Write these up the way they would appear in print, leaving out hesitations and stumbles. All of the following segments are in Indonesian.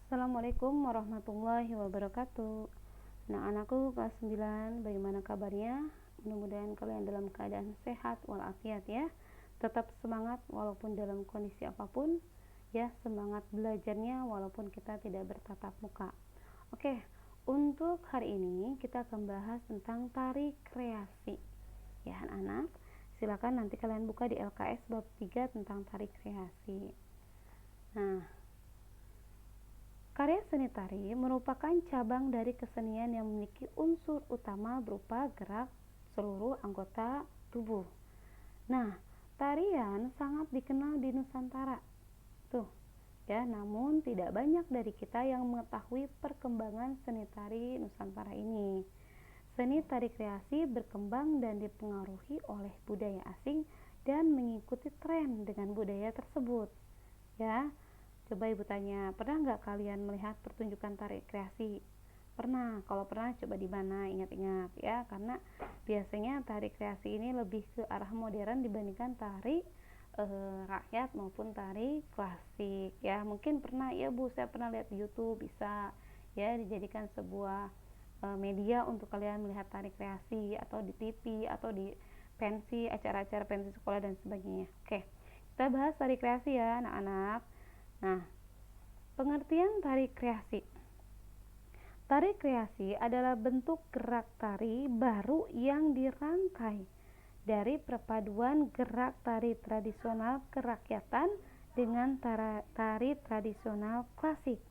Assalamualaikum warahmatullahi wabarakatuh. Anak-anakku kelas 9, bagaimana kabarnya? Mudah-mudahan kalian dalam keadaan sehat walafiat ya. Tetap semangat walaupun dalam kondisi apapun ya, semangat belajarnya walaupun kita tidak bertatap muka. Oke, untuk hari ini kita akan bahas tentang tari kreasi. Ya, anak-anak, silakan nanti kalian buka di LKS bab 3 tentang tari kreasi. Karya seni tari merupakan cabang dari kesenian yang memiliki unsur utama berupa gerak seluruh anggota tubuh. Tarian sangat dikenal di Nusantara. Namun tidak banyak dari kita yang mengetahui perkembangan seni tari Nusantara ini. Seni tari kreasi berkembang dan dipengaruhi oleh budaya asing dan mengikuti tren dengan budaya tersebut. Coba ibu tanya, pernah nggak kalian melihat pertunjukan tari kreasi? Pernah. Kalau pernah, coba di mana? Ingat-ingat ya, karena biasanya tari kreasi ini lebih ke arah modern dibandingkan tari rakyat maupun tari klasik ya. Mungkin pernah ya Bu, saya pernah lihat di YouTube, bisa ya dijadikan sebuah media untuk kalian melihat tari kreasi, atau di TV atau di pensi, acara-acara pensi sekolah dan sebagainya. Oke, kita bahas tari kreasi ya anak-anak. Pengertian tari kreasi. Tari kreasi adalah bentuk gerak tari baru yang dirangkai dari perpaduan gerak tari tradisional kerakyatan dengan tari tradisional klasik.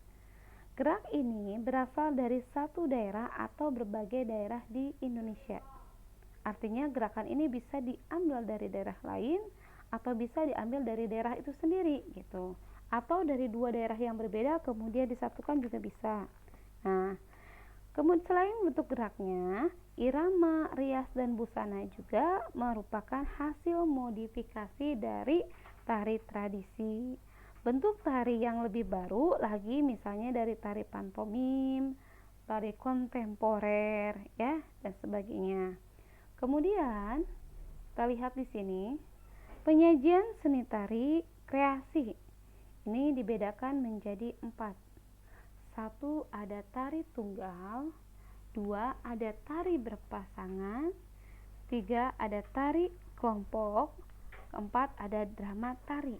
Gerak ini berasal dari satu daerah atau berbagai daerah di Indonesia. Artinya gerakan ini bisa diambil dari daerah lain atau bisa diambil dari daerah itu sendiri gitu. Atau dari dua daerah yang berbeda kemudian disatukan juga bisa. Kemudian selain bentuk geraknya, irama, rias, dan busana juga merupakan hasil modifikasi dari tari tradisi. Bentuk tari yang lebih baru lagi misalnya dari tari pantomim, tari kontemporer ya, dan sebagainya. Kemudian kita lihat di sini penyajian seni tari kreasi. Ini dibedakan menjadi 4. 1 ada tari tunggal, 2 ada tari berpasangan, 3 ada tari kelompok, 4 ada drama tari.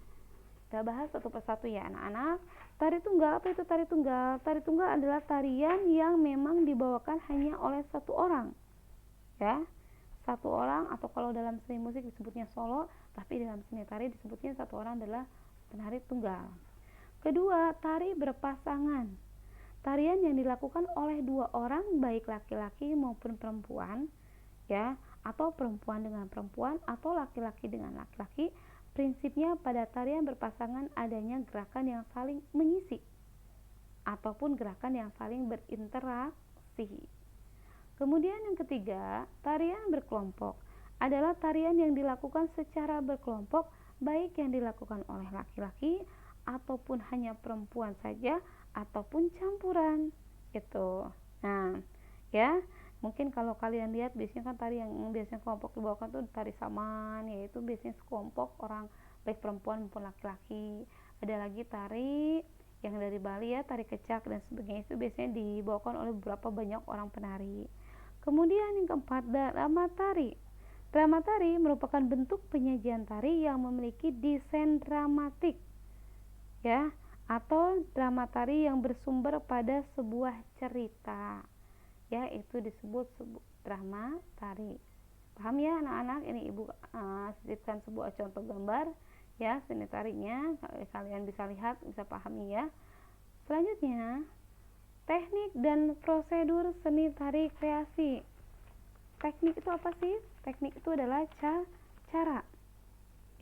Kita bahas satu persatu ya anak-anak. Tari tunggal, apa itu tari tunggal? Tari tunggal adalah tarian yang memang dibawakan hanya oleh satu orang ya, satu orang, atau kalau dalam seni musik disebutnya solo, tapi dalam seni tari disebutnya satu orang adalah penari tunggal. Kedua, tari berpasangan. Tarian yang dilakukan oleh dua orang, baik laki-laki maupun perempuan ya, atau perempuan dengan perempuan atau laki-laki dengan laki-laki. Prinsipnya pada tarian berpasangan adanya gerakan yang saling mengisi ataupun gerakan yang saling berinteraksi. Kemudian yang ketiga, tarian berkelompok adalah tarian yang dilakukan secara berkelompok, baik yang dilakukan oleh laki-laki ataupun hanya perempuan saja ataupun campuran gitu. Mungkin kalau kalian lihat biasanya kan tari yang biasanya kelompok dibawakan tuh tari saman, yaitu biasanya sekelompok orang baik perempuan maupun laki-laki. Ada lagi tari yang dari Bali ya, tari kecak dan sebagainya, itu biasanya dibawakan oleh beberapa banyak orang penari. Kemudian yang keempat, drama tari. Drama tari merupakan bentuk penyajian tari yang memiliki desain dramatik ya, atau drama tari yang bersumber pada sebuah cerita ya, itu disebut drama tari. Paham ya anak-anak? Ini ibu sisipkan sebuah contoh gambar ya, seni tarinya kalian bisa lihat, bisa pahami ya. Selanjutnya, teknik dan prosedur seni tari kreasi. Teknik itu apa sih? Teknik itu adalah cara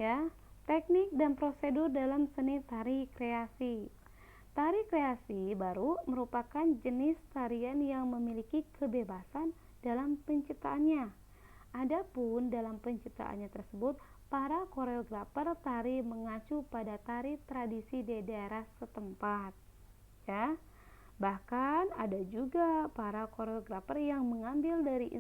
ya, teknik dan prosedur dalam seni tari kreasi. Tari kreasi baru merupakan jenis tarian yang memiliki kebebasan dalam penciptaannya. Adapun dalam penciptaannya tersebut, para koreografer tari mengacu pada tari tradisi di daerah setempat ya. Bahkan ada juga para koreografer yang mengambil dari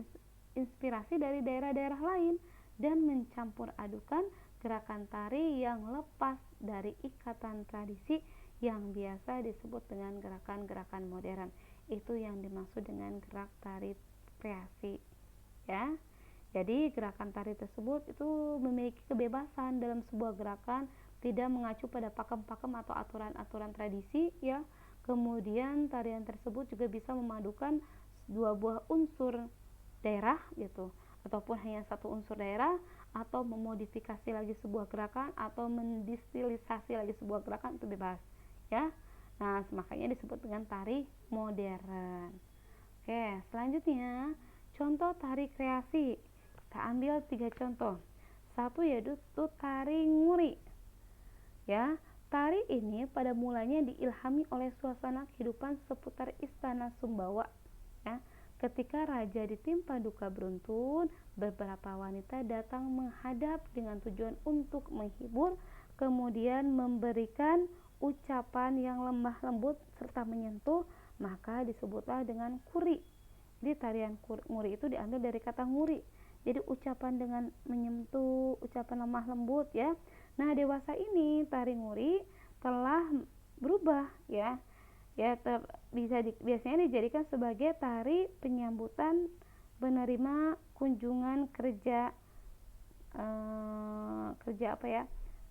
inspirasi dari daerah-daerah lain dan mencampur adukan gerakan tari yang lepas dari ikatan tradisi yang biasa disebut dengan gerakan-gerakan modern. Itu yang dimaksud dengan gerak tari kreasi, ya. Jadi gerakan tari tersebut itu memiliki kebebasan dalam sebuah gerakan, tidak mengacu pada pakem-pakem atau aturan-aturan tradisi, ya. Kemudian tarian tersebut juga bisa memadukan dua buah unsur daerah gitu, ataupun hanya satu unsur daerah, atau memodifikasi lagi sebuah gerakan, atau mendistilisasi lagi sebuah gerakan, itu bebas, ya. Nah, makanya disebut dengan tari modern. Oke, selanjutnya contoh tari kreasi. Kita ambil 3 contoh. Satu yaitu tari nguri. Ya, tari ini pada mulanya diilhami oleh suasana kehidupan seputar istana Sumbawa. Ya, ketika raja ditimpa duka beruntun, beberapa wanita datang menghadap dengan tujuan untuk menghibur, kemudian memberikan ucapan yang lemah lembut serta menyentuh, maka disebutlah dengan kuri. Jadi tarian nguri itu diambil dari kata nguri. Jadi ucapan dengan menyentuh, ucapan lemah lembut, ya. Nah, dewasa ini tari nguri telah berubah, ya. Biasanya dijadikan sebagai tari penyambutan menerima kunjungan kerja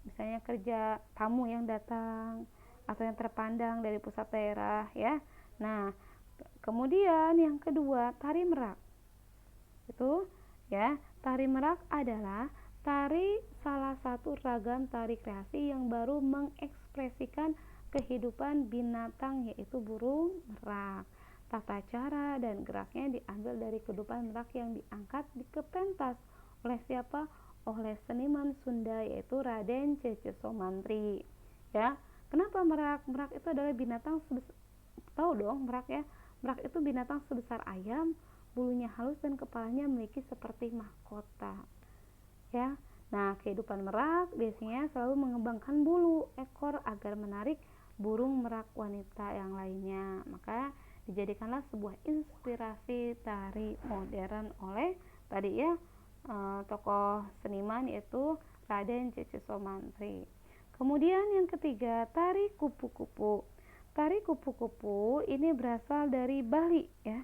misalnya kerja tamu yang datang atau yang terpandang dari pusat daerah, ya. Nah, kemudian yang kedua, tari merak. Itu, ya, tari merak adalah salah satu ragam tari kreasi yang baru mengekspresikan kehidupan binatang, yaitu burung merak. Tata cara dan geraknya diambil dari kehidupan merak yang diangkat ke pentas oleh siapa? Oleh seniman Sunda, yaitu Raden Cece Somantri. Ya, kenapa merak? Merak itu adalah binatang tahu dong merak, ya. Merak itu binatang sebesar ayam, bulunya halus dan kepalanya memiliki seperti mahkota, ya. Nah, kehidupan merak biasanya selalu mengembangkan bulu ekor agar menarik burung merak wanita yang lainnya. Maka dijadikanlah sebuah inspirasi tari modern oleh tadi, ya, tokoh seniman yaitu Raden Cece Somantri. Kemudian yang ketiga, tari kupu-kupu. Tari kupu-kupu ini berasal dari Bali, ya,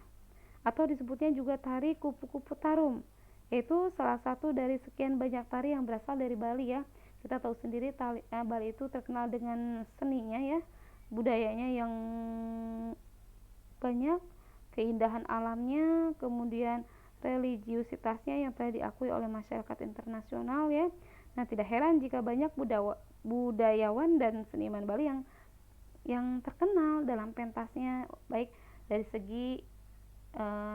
atau disebutnya juga tari kupu-kupu tarum. Yaitu salah satu dari sekian banyak tari yang berasal dari Bali, ya. Kita tahu sendiri Bali itu terkenal dengan seninya, ya, budayanya yang banyak, keindahan alamnya, kemudian religiusitasnya yang telah diakui oleh masyarakat internasional, ya. Nah, tidak heran jika banyak budayawan dan seniman Bali yang terkenal dalam pentasnya, baik dari segi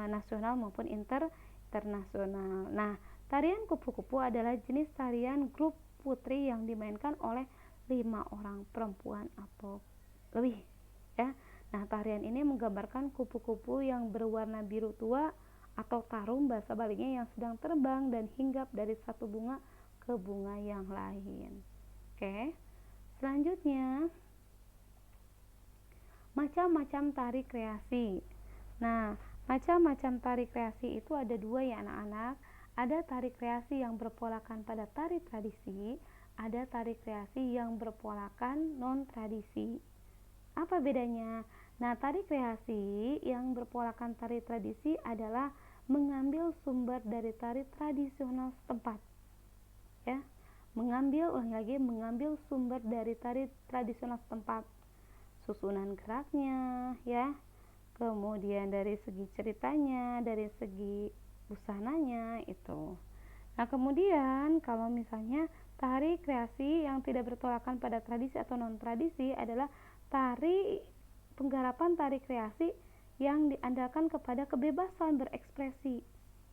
nasional maupun internasional. Nah, tarian kupu-kupu adalah jenis tarian grup putri yang dimainkan oleh 5 orang perempuan atau lebih, ya. Nah, tarian ini menggambarkan kupu-kupu yang berwarna biru tua atau tarum bahasa Balinya yang sedang terbang dan hinggap dari satu bunga ke bunga yang lain. Oke. Selanjutnya, macam-macam tari kreasi. Nah, macam-macam tari kreasi itu ada 2, ya anak-anak. Ada tari kreasi yang berpolakan pada tari tradisi, ada tari kreasi yang berpolakan non-tradisi. Apa bedanya? Nah, tari kreasi yang berpolakan tari tradisi adalah mengambil sumber dari tari tradisional setempat, ya. Mengambil sumber dari tari tradisional setempat, susunan geraknya, ya, kemudian dari segi ceritanya, dari segi busananya itu. Nah, kemudian kalau misalnya tari kreasi yang tidak bertolakkan pada tradisi atau non tradisi adalah penggarapan tari kreasi yang diandalkan kepada kebebasan berekspresi,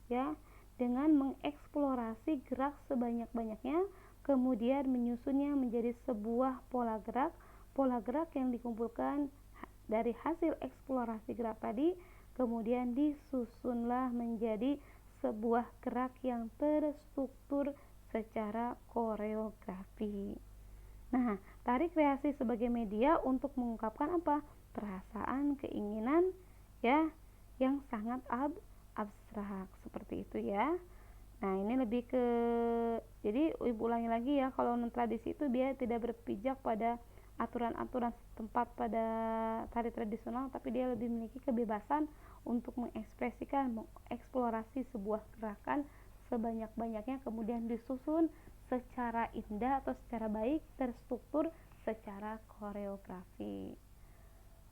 ya, dengan mengeksplorasi gerak sebanyak-banyaknya, kemudian menyusunnya menjadi sebuah pola gerak yang dikumpulkan dari hasil eksplorasi gerak tadi, kemudian disusunlah menjadi sebuah gerak yang terstruktur secara koreografi. Nah, tari kreasi sebagai media untuk mengungkapkan apa? Perasaan, keinginan, ya, yang sangat abstrak seperti itu, ya. Nah, ini lebih ke, jadi ibu ulangi lagi, ya, kalau non tradisi itu dia tidak berpijak pada aturan-aturan setempat pada tari tradisional, tapi dia lebih memiliki kebebasan untuk mengeksplorasi sebuah gerakan sebanyak-banyaknya, kemudian disusun secara indah atau secara baik, terstruktur secara koreografi.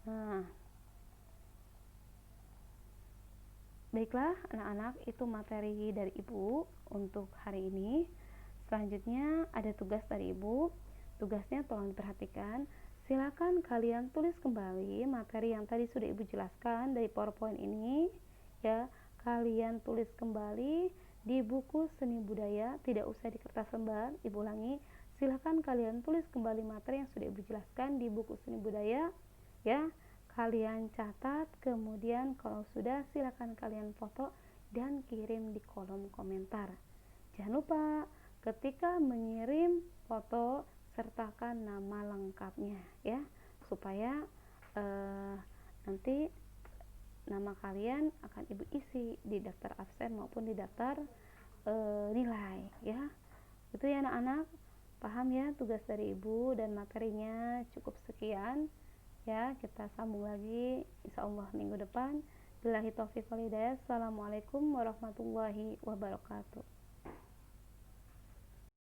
Nah, baiklah anak-anak, itu materi dari Ibu untuk hari ini. Selanjutnya ada tugas dari Ibu. Tugasnya tolong diperhatikan. Silakan kalian tulis kembali materi yang tadi sudah Ibu jelaskan dari PowerPoint ini, ya. Kalian tulis kembali di buku seni budaya, tidak usah di kertas lembar. Ibu ulangi, silakan kalian tulis kembali materi yang sudah Ibu jelaskan di buku seni budaya, ya. Kalian catat, kemudian kalau sudah silakan kalian foto dan kirim di kolom komentar. Jangan lupa ketika mengirim foto sertakan nama lengkapnya, ya, supaya nanti nama kalian akan Ibu isi di daftar absen maupun di daftar nilai, ya. Itu ya anak-anak, paham ya tugas dari Ibu dan materinya cukup sekian, ya. Kita sambung lagi insyaallah minggu depan. Billahi taufiq wal hidayah. Assalamualaikum warahmatullahi wabarakatuh.